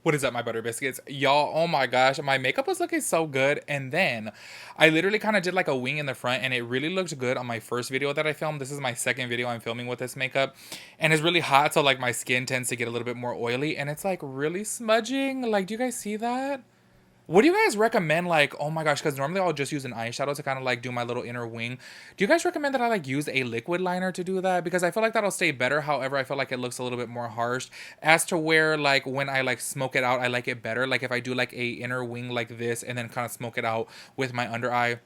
What is up, my butter biscuits? Y'all, oh my gosh, my makeup was looking so good. And then I literally kind of did like a wing in the front and it really looked good on my first video that I filmed. This is my second video I'm filming with this makeup. And it's really hot, so like my skin tends to get a little bit more oily and it's like really smudging. Like, do you guys see that? What do you guys recommend? Like, oh my gosh, because normally I'll just use an eyeshadow to kind of like do my little inner wing. Do you guys recommend that I like use a liquid liner to do that? Because I feel like that'll stay better. However, I feel like it looks a little bit more harsh as to where like when I like smoke it out, I like it better. Like if I do like a inner wing like this and then kind of smoke it out with my under eye.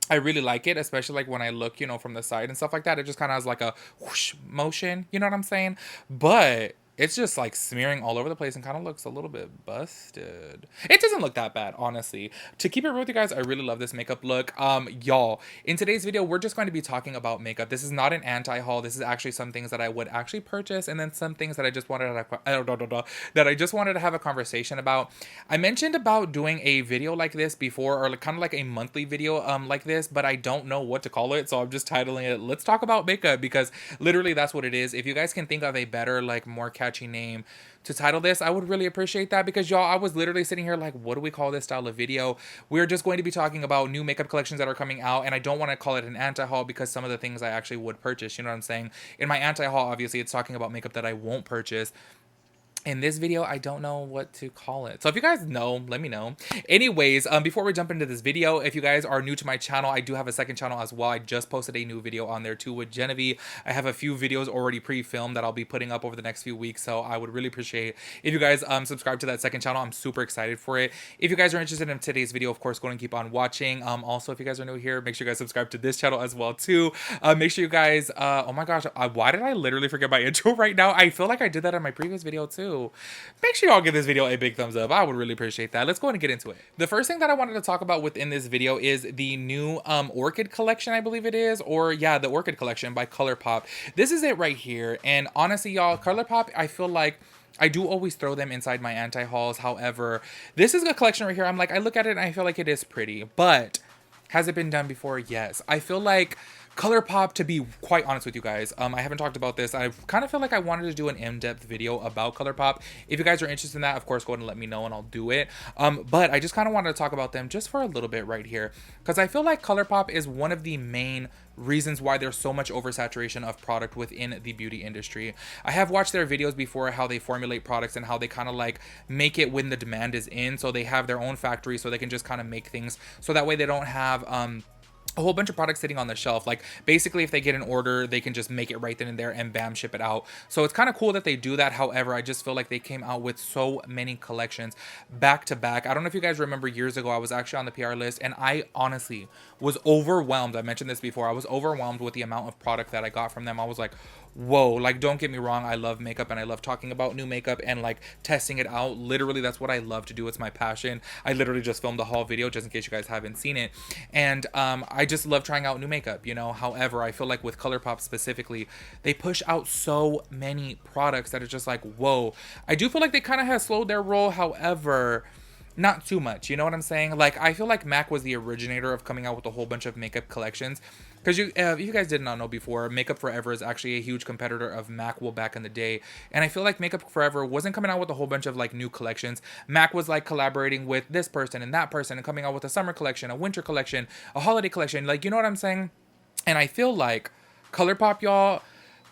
I really like it, especially like when I look, from the side and stuff like that. It just kind of has like a whoosh motion, you know what I'm saying? But it's just like smearing all over the place and kind of looks a little bit busted. It doesn't look that bad, honestly. To keep it real with you guys, I really love this makeup look. Y'all, in today's video, we're just going to be talking about makeup. This is not an anti-haul. This is actually some things that I would actually purchase and then some things that I just wanted to have a conversation about. I mentioned about doing a video like this before, or like, kind of like a monthly video like this, but I don't know what to call it, so I'm just titling it "Let's Talk About Makeup" because literally that's what it is. If you guys can think of a better, like more catchy name to title this, I would really appreciate that, because y'all, I was literally sitting here like, what do we call this style of video? We're just going to be talking about new makeup collections that are coming out, and I don't want to call it an anti-haul because some of the things I actually would purchase, you know what I'm saying? In my anti-haul, obviously it's talking about makeup that I won't purchase. In this video, I don't know what to call it. So if you guys know, let me know. Anyways, before we jump into this video, if you guys are new to my channel, I do have a second channel as well. I just posted a new video on there too with Genevieve. I have a few videos already pre-filmed that I'll be putting up over the next few weeks. So I would really appreciate if you guys subscribe to that second channel. I'm super excited for it. If you guys are interested in today's video, of course, go and keep on watching. Also, if you guys are new here, make sure you guys subscribe to this channel as well too. Make sure you guys, oh my gosh, why did I literally forget my intro right now? I feel like I did that in my previous video too. Make sure y'all give this video a big thumbs up. I would really appreciate that. Let's go ahead and get into it. The first thing that I wanted to talk about within this video is the new Orchid collection, I believe it is, or yeah, the Orchid collection by ColourPop. This is it right here, and honestly, y'all, ColourPop, I feel like I do always throw them inside my anti-hauls. However, this is a collection right here. I'm like, I look at it and I feel like it is pretty, but has it been done before? Yes. I feel like ColourPop, to be quite honest with you guys, I haven't talked about this. I kind of feel like I wanted to do an in-depth video about ColourPop. If you guys are interested in that, of course, go ahead and let me know and I'll do it. But I just kind of wanted to talk about them just for a little bit right here, because I feel like ColourPop is one of the main reasons why there's so much oversaturation of product within the beauty industry. I have watched their videos before, how they formulate products and how they kind of like make it when the demand is in. So they have their own factory, so they can just kind of make things so that way they don't have a whole bunch of products sitting on the shelf. Like basically if they get an order, they can just make it right then and there and bam, ship it out. So it's kind of cool that they do that. However, I just feel like they came out with so many collections back to back. I don't know if you guys remember, years ago I was actually on the PR list and I honestly was overwhelmed. I mentioned this before. I was overwhelmed with the amount of product that I got from them. I was like, whoa, like don't get me wrong, I love makeup and I love talking about new makeup and like testing it out. Literally that's what I love to do. It's my passion. I literally just filmed a haul video just in case you guys haven't seen it, and I just love trying out new makeup, However, I feel like with ColourPop specifically, they push out so many products that it's just like, whoa. I do feel like they kind of have slowed their roll. However, not too much, you know what I'm saying? Like I feel like MAC was the originator of coming out with a whole bunch of makeup collections, because you guys did not know before, Makeup Forever is actually a huge competitor of MAC back in the day, and I feel like Makeup Forever wasn't coming out with a whole bunch of like new collections. MAC was like collaborating with this person and that person and coming out with a summer collection, a winter collection, a holiday collection, like, you know what I'm saying? And I feel like ColourPop, y'all,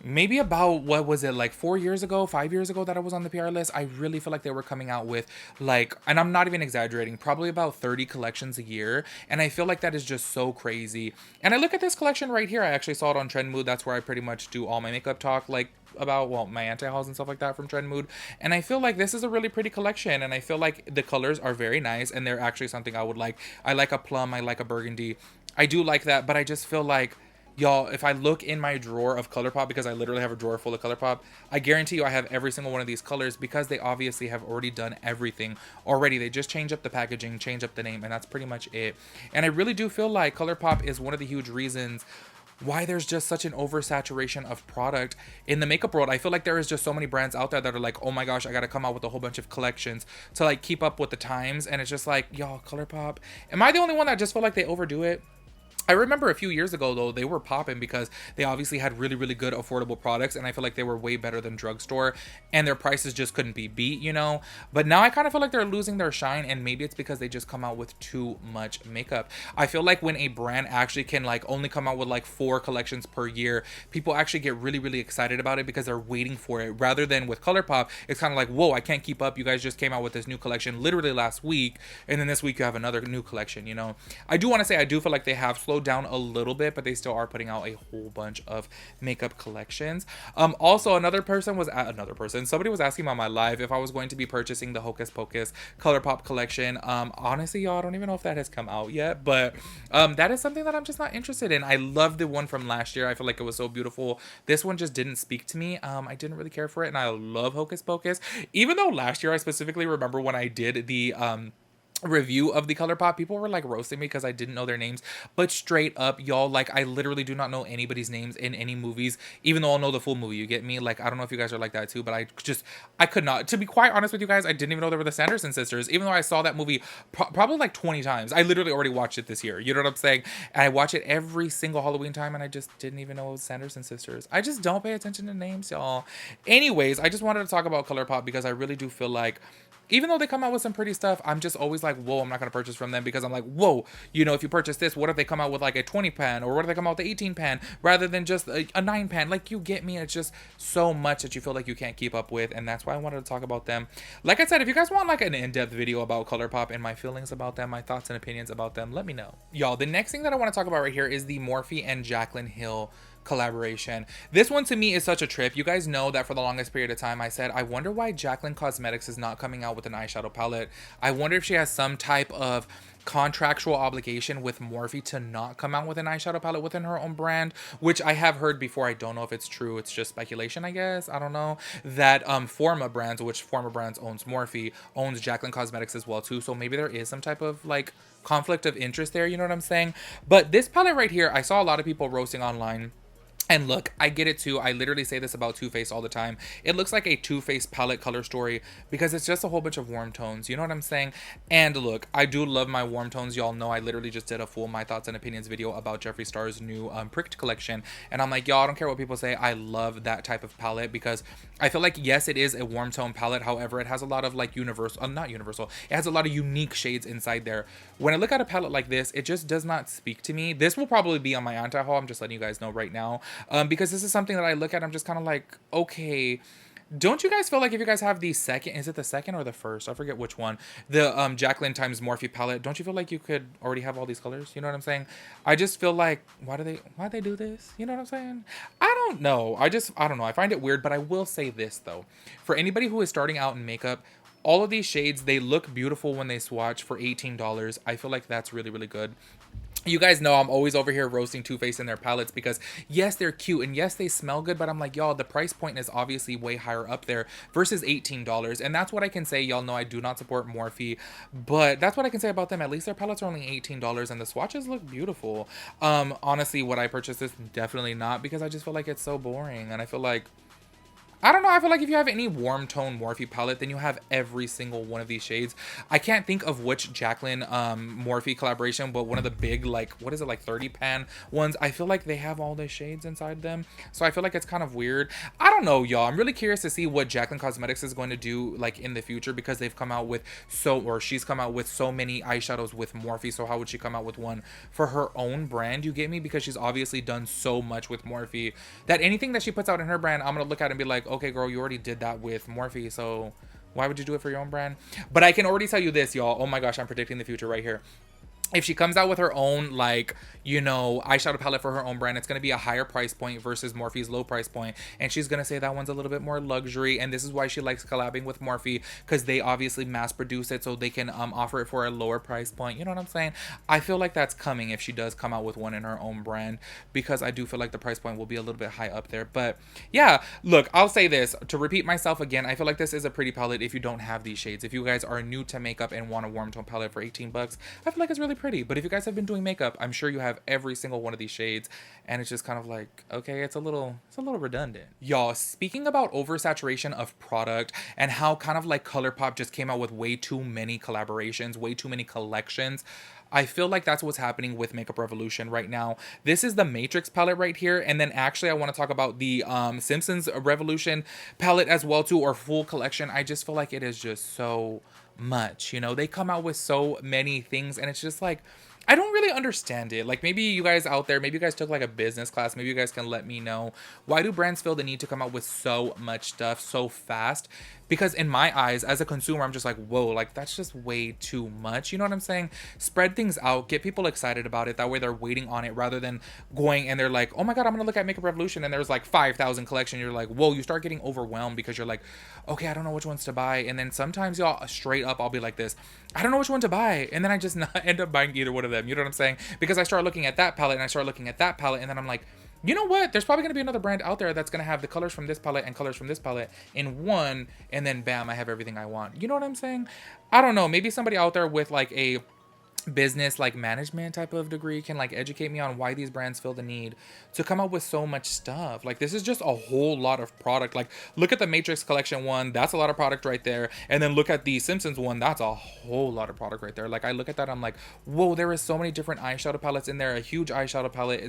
maybe about, what was it, like 4 years ago, 5 years ago that I was on the PR list, I really feel like they were coming out with like, and I'm not even exaggerating, probably about 30 collections a year. And I feel like that is just so crazy. And I look at this collection right here. I actually saw it on Trend Mood. That's where I pretty much do all my makeup talk, like about, well, my anti-hauls and stuff like that from Trend Mood. And I feel like this is a really pretty collection, and I feel like the colors are very nice and they're actually something I would like. I like a plum, I like a burgundy, I do like that. But I just feel like, y'all, if I look in my drawer of ColourPop, because I literally have a drawer full of ColourPop, I guarantee you I have every single one of these colors, because they obviously have already done everything already. They just change up the packaging, change up the name, and that's pretty much it. And I really do feel like ColourPop is one of the huge reasons why there's just such an oversaturation of product in the makeup world. I feel like there is just so many brands out there that are like, oh my gosh, I gotta come out with a whole bunch of collections to like keep up with the times. And it's just like, y'all, ColourPop, am I the only one that just feel like they overdo it? I remember a few years ago though, they were popping because they obviously had really, really good affordable products, and I feel like they were way better than drugstore, and their prices just couldn't be beat, you know. But now I kind of feel like they're losing their shine, and maybe it's because they just come out with too much makeup. I feel like when a brand actually can like only come out with like 4 collections per year, people actually get really, really excited about it because they're waiting for it. Rather than with ColourPop, it's kind of like, whoa, I can't keep up. You guys just came out with this new collection literally last week, and then this week you have another new collection, you know. I do want to say I do feel like they have slowed down a little bit, but they still are putting out a whole bunch of makeup collections. Also, somebody was asking on my live if I was going to be purchasing the Hocus Pocus ColourPop collection. Honestly, y'all, I don't even know if that has come out yet, but that is something that I'm just not interested in. I love the one from last year. I feel like it was so beautiful. This one just didn't speak to me. I didn't really care for it, and I love Hocus Pocus. Even though last year I specifically remember when I did the review of the ColourPop, people were like roasting me because I didn't know their names. But straight up, y'all, like I literally do not know anybody's names in any movies, even though I'll know the full movie. You get me? Like I don't know if you guys are like that too, but I could not. To be quite honest with you guys, I didn't even know they were the Sanderson sisters, even though I saw that movie probably like 20 times. I literally already watched it this year. You know what I'm saying? And I watch it every single Halloween time, and I just didn't even know it was Sanderson sisters. I just don't pay attention to names, y'all. Anyways, I just wanted to talk about ColourPop because I really do feel like, even though they come out with some pretty stuff, I'm just always like, whoa, I'm not going to purchase from them because I'm like, whoa, you know, if you purchase this, what if they come out with like a 20 pan, or what if they come out with the 18 pan rather than just a 9 pan? Like, you get me? It's just so much that you feel like you can't keep up with, and that's why I wanted to talk about them. Like I said, if you guys want like an in-depth video about ColourPop and my feelings about them, my thoughts and opinions about them, let me know. Y'all, the next thing that I want to talk about right here is the Morphe and Jaclyn Hill collaboration. This one to me is such a trip. You guys know that for the longest period of time I said, I wonder why Jaclyn Cosmetics is not coming out with an eyeshadow palette. I wonder if she has some type of contractual obligation with Morphe to not come out with an eyeshadow palette within her own brand, which I have heard before. I don't know if it's true. It's just speculation, I guess. I don't know. That Forma Brands, which Forma Brands owns Morphe, owns Jaclyn Cosmetics as well too. So maybe there is some type of like conflict of interest there, you know what I'm saying? But this palette right here, I saw a lot of people roasting online. And look, I get it too. I literally say this about Too Faced all the time. It looks like a Too Faced palette color story because it's just a whole bunch of warm tones. You know what I'm saying? And look, I do love my warm tones. Y'all know I literally just did a full My Thoughts and Opinions video about Jeffree Star's new Pricked collection. And I'm like, y'all, I don't care what people say. I love that type of palette because I feel like, yes, it is a warm tone palette. However, it has a lot of like not universal. It has a lot of unique shades inside there. When I look at a palette like this, it just does not speak to me. This will probably be on my anti-haul. I'm just letting you guys know right now. Because this is something that I look at, I'm just kind of like, okay, don't you guys feel like if you guys have the second, is it the second or the first? I forget which one. The Jaclyn times Morphe palette. Don't you feel like you could already have all these colors? You know what I'm saying? I just feel like, why they do this? You know what I'm saying? I don't know. I don't know. I find it weird, but I will say this though. For anybody who is starting out in makeup, all of these shades, they look beautiful when they swatch for $18. I feel like that's really, really good. You guys know I'm always over here roasting Too Faced in their palettes because yes, they're cute and yes, they smell good, but I'm like, y'all, the price point is obviously way higher up there versus $18. And that's what I can say. Y'all know I do not support Morphe, but that's what I can say about them. At least their palettes are only $18 and the swatches look beautiful. Honestly, would I purchase this? Definitely not, because I just feel like it's so boring. And I feel like, I don't know, I feel like if you have any warm tone Morphe palette, then you have every single one of these shades. I can't think of which Jaclyn Morphe collaboration, but one of the big, like, what is it, like 30 pan ones, I feel like they have all the shades inside them. So I feel like it's kind of weird. I don't know, y'all. I'm really curious to see what Jaclyn Cosmetics is going to do, like, in the future, because they've come out with she's come out with so many eyeshadows with Morphe. So how would she come out with one for her own brand? You get me? Because she's obviously done so much with Morphe that anything that she puts out in her brand, I'm going to look at it and be like, okay, girl, you already did that with Morphe, so why would you do it for your own brand? But I can already tell you this, y'all. Oh my gosh, I'm predicting the future right here. If she comes out with her own, like, you know, eyeshadow palette for her own brand, it's going to be a higher price point versus Morphe's low price point. And she's going to say that one's a little bit more luxury. And this is why she likes collabing with Morphe, because they obviously mass produce it so they can offer it for a lower price point. You know what I'm saying? I feel like that's coming if she does come out with one in her own brand, because I do feel like the price point will be a little bit high up there. But yeah, look, I'll say this to repeat myself again. I feel like this is a pretty palette if you don't have these shades. If you guys are new to makeup and want a warm tone palette for $18, I feel like it's really pretty. pretty. But if you guys have been doing makeup, I'm sure you have every single one of these shades, and it's just kind of like, okay, it's a little redundant. Y'all, speaking about oversaturation of product and how kind of like ColourPop just came out with way too many collaborations, way too many collections, I feel like that's what's happening with Makeup Revolution right now. This is the Matrix palette right here. And then actually I want to talk about the Simpsons Revolution palette as well too, or full collection. I just feel like it is just so much, you know, they come out with so many things and it's just like, I don't really understand it. Like, maybe you guys out there, maybe you guys took like a business class, maybe you guys can let me know, why do brands feel the need to come out with so much stuff so fast? Because in my eyes, as a consumer, I'm just like, whoa, like that's just way too much. You know what I'm saying? Spread things out, get people excited about it. That way they're waiting on it rather than going and they're like, oh my God, I'm gonna look at Makeup Revolution and there's like 5,000 collection. You're like, whoa, you start getting overwhelmed because you're like, okay, I don't know which ones to buy. And then sometimes y'all, straight up, I'll be like this, I don't know which one to buy. And then I just not end up buying either one of them. You know what I'm saying? Because I start looking at that palette and I start looking at that palette and then I'm like, you know what? There's probably going to be another brand out there that's going to have the colors from this palette and colors from this palette in one, and then bam, I have everything I want. You know what I'm saying? I don't know. Maybe somebody out there with like a business like management type of degree can like educate me on why these brands feel the need to come up with so much stuff. Like, this is just a whole lot of product. Like, look at the Matrix collection one, that's a lot of product right there, and then look at the Simpsons one, that's a whole lot of product right there. Like, I look at that, I'm like, whoa, there is so many different eyeshadow palettes in there, a huge eyeshadow palette.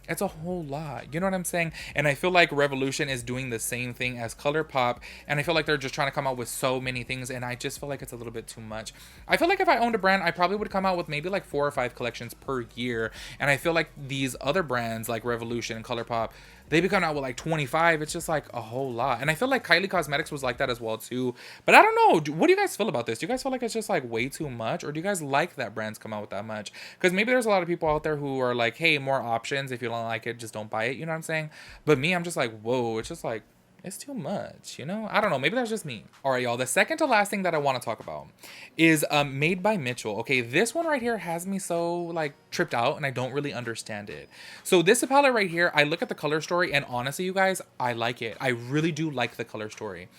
It's a whole lot. You know what I'm saying? And I feel like Revolution is doing the same thing as ColourPop. And I feel like they're just trying to come out with so many things. And I just feel like it's a little bit too much. I feel like if I owned a brand, I probably would come out with maybe like 4 or 5 collections per year. And I feel like these other brands like Revolution and ColourPop, they be coming out with like 25. It's just like a whole lot. And I feel like Kylie Cosmetics was like that as well too. But I don't know. What do you guys feel about this? Do you guys feel like it's just like way too much? Or do you guys like that brands come out with that much? Because maybe there's a lot of people out there who are like, hey, more options. If you don't like it, just don't buy it. You know what I'm saying? But me, I'm just like, whoa, it's just like, it's too much, you know? I don't know. Maybe that's just me. All right, y'all. The second to last thing that I want to talk about is Made by Mitchell. Okay, this one right here has me so, like, tripped out, and I don't really understand it. So this palette right here, I look at the color story, and honestly, you guys, I like it. I really do like the color story.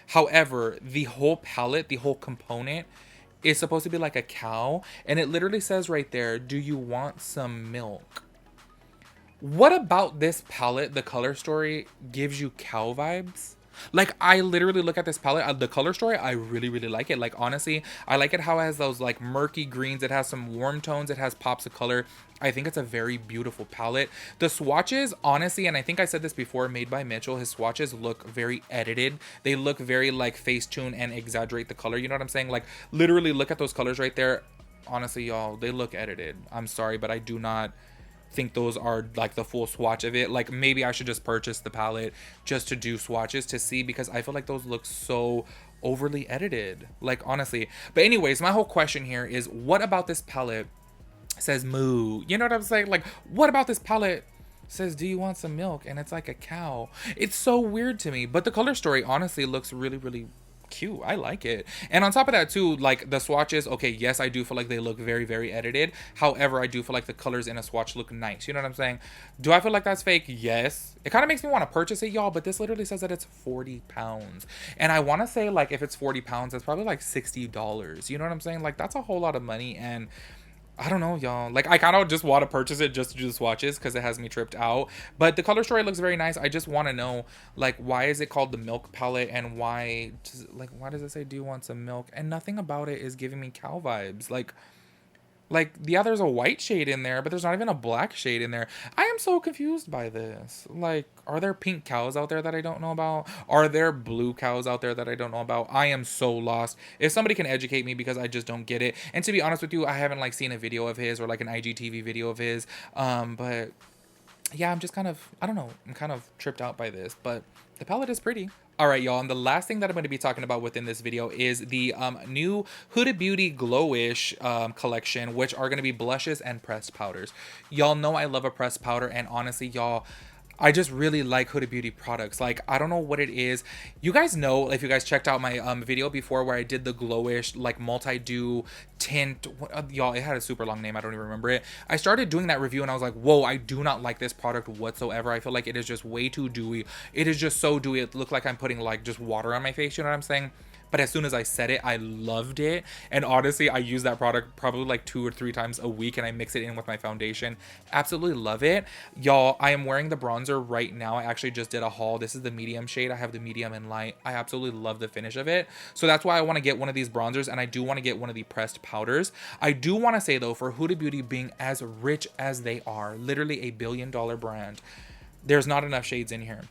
However, the whole palette, the whole component is supposed to be like a cow, and it literally says right there, do you want some milk? What about this palette, the color story, gives you cow vibes? Like, I literally look at this palette, the color story, I really, really like it. Like, honestly, I like it how it has those, like, murky greens. It has some warm tones. It has pops of color. I think it's a very beautiful palette. The swatches, honestly, and I think I said this before, Made by Mitchell, his swatches look very edited. They look very, like, Facetune and exaggerate the color. You know what I'm saying? Like, literally look at those colors right there. Honestly, y'all, they look edited. I'm sorry, but I do not think those are like the full swatch of it. Like, maybe I should just purchase the palette just to do swatches to see, because I feel like those look so overly edited, like, honestly. But anyways, my whole question here is, what about this palette says moo? You know what I'm saying? Like, what about this palette says, do you want some milk? And it's like a cow. It's so weird to me. But the color story honestly looks really, really cute. I like it. And on top of that too, like, the swatches, okay, yes, I do feel like they look very, very edited. However, I do feel like the colors in a swatch look nice. You know what I'm saying? Do I feel like that's fake? Yes. It kind of makes me want to purchase it, y'all, but this literally says that it's 40 pounds. And I want to say, like, if it's 40 pounds, that's probably like $60. You know what I'm saying? Like, that's a whole lot of money. And I don't know, y'all. Like, I kind of just want to purchase it just to do the swatches because it has me tripped out. But the color story looks very nice. I just want to know, like, why is it called the milk palette, and why does it say, do you want some milk? And nothing about it is giving me cow vibes. Like, yeah, there's a white shade in there, but there's not even a black shade in there. I am so confused by this. Like, are there pink cows out there that I don't know about? Are there blue cows out there that I don't know about? I am so lost. If somebody can educate me, because I just don't get it. And to be honest with you, I haven't, like, seen a video of his or, like, an IGTV video of his. But yeah, I'm just kind of, I don't know. I'm kind of tripped out by this, but the palette is pretty. All right, y'all, and the last thing that I'm going to be talking about within this video is the new Huda Beauty Glowish collection, which are going to be blushes and pressed powders. Y'all know I love a pressed powder, and honestly, y'all, I just really like Huda Beauty products. Like, I don't know what it is. You guys know, if you guys checked out my video before where I did the Glowish, like, multi-dew tint. Y'all, it had a super long name. I don't even remember it. I started doing that review and I was like, whoa, I do not like this product whatsoever. I feel like it is just way too dewy. It is just so dewy. It looked like I'm putting, like, just water on my face. You know what I'm saying? But as soon as I said it, I loved it. And honestly, I use that product probably like 2 or 3 times a week, and I mix it in with my foundation. Absolutely love it. Y'all, I am wearing the bronzer right now. I actually just did a haul. This is the medium shade. I have the medium and light. I absolutely love the finish of it. So that's why I want to get one of these bronzers, and I do want to get one of the pressed powders. I do want to say though, for Huda Beauty being as rich as they are, literally a billion-dollar brand, there's not enough shades in here.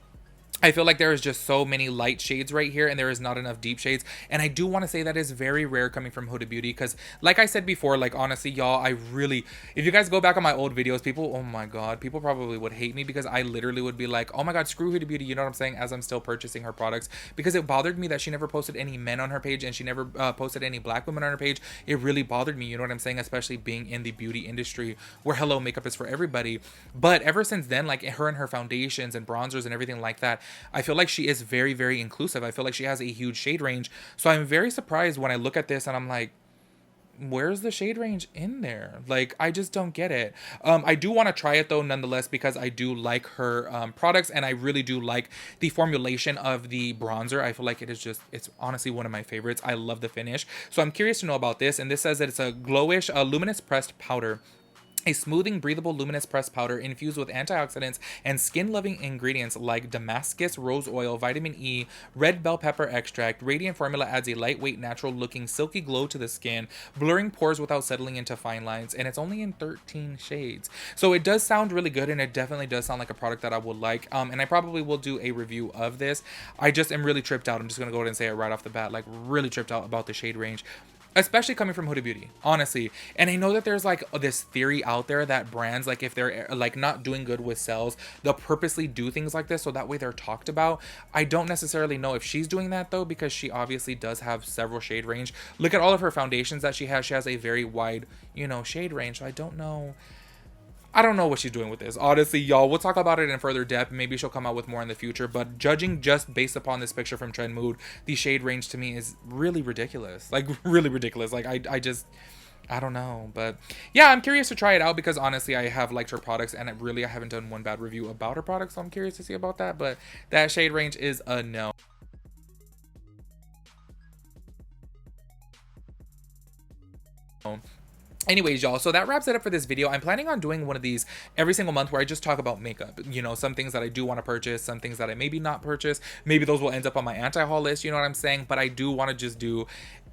I feel like there is just so many light shades right here, and there is not enough deep shades. And I do want to say that is very rare coming from Huda Beauty, because like I said before, like honestly, y'all, I really, if you guys go back on my old videos, people, oh my god, people probably would hate me, because I literally would be like, oh my god, screw Huda Beauty, you know what I'm saying, as I'm still purchasing her products, because it bothered me that she never posted any men on her page, and she never posted any black women on her page. It really bothered me, you know what I'm saying, especially being in the beauty industry where hello, makeup is for everybody. But ever since then, like her and her foundations and bronzers and everything like that, I feel like she is very, very inclusive. I feel like she has a huge shade range. So I'm very surprised when I look at this and I'm like, where's the shade range in there? Like, I just don't get it. I do want to try it though, nonetheless, because I do like her products, and I really do like the formulation of the bronzer. I feel like it is just, it's honestly one of my favorites. I love the finish. So I'm curious to know about this. And this says that it's a glowish luminous pressed powder, a smoothing, breathable, luminous pressed powder infused with antioxidants and skin-loving ingredients like Damascus rose oil, vitamin E, red bell pepper extract. Radiant formula adds a lightweight, natural-looking, silky glow to the skin, blurring pores without settling into fine lines. And it's only in 13 shades. So it does sound really good, and it definitely does sound like a product that I would like. And I probably will do a review of this. I just am really tripped out. I'm just going to go ahead and say it right off the bat. Like, really tripped out about the shade range, especially coming from Huda Beauty, honestly. And I know that there's like this theory out there that brands, like if they're like not doing good with sales, they'll purposely do things like this so that way they're talked about. I don't necessarily know if she's doing that though, because she obviously does have several shade range. Look at all of her foundations that she has. She has a very wide, you know, shade range. So I don't know what she's doing with this. Honestly, y'all, we'll talk about it in further depth. Maybe she'll come out with more in the future. But judging just based upon this picture from Trend Mood, the shade range to me is really ridiculous. Like, really ridiculous. Like, I just, I don't know. But yeah, I'm curious to try it out, because honestly, I have liked her products, and I haven't done one bad review about her products. So I'm curious to see about that. But that shade range is a no. Anyways, y'all, so that wraps it up for this video. I'm planning on doing one of these every single month where I just talk about makeup. You know, some things that I do want to purchase, some things that I maybe not purchase. Maybe those will end up on my anti-haul list, you know what I'm saying? But I do want to just do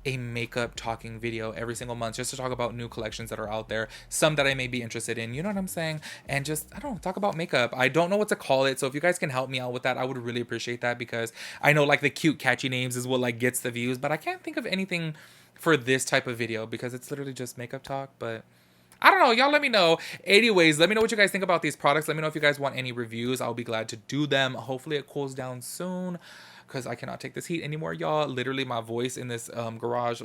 a makeup talking video every single month, just to talk about new collections that are out there, some that I may be interested in, you know what I'm saying? And just, I don't know, talk about makeup. I don't know what to call it, so if you guys can help me out with that, I would really appreciate that, because I know like the cute catchy names is what like gets the views, but I can't think of anything for this type of video, because it's literally just makeup talk. But I don't know, y'all let me know. Anyways, let me know what you guys think about these products. Let me know if you guys want any reviews. I'll be glad to do them. Hopefully it cools down soon, because I cannot take this heat anymore, y'all. Literally my voice in this garage,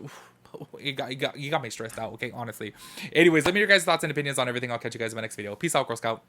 you got me stressed out, okay, honestly. Anyways, let me know your guys' thoughts and opinions on everything. I'll catch you guys in my next video. Peace out, Girl Scout.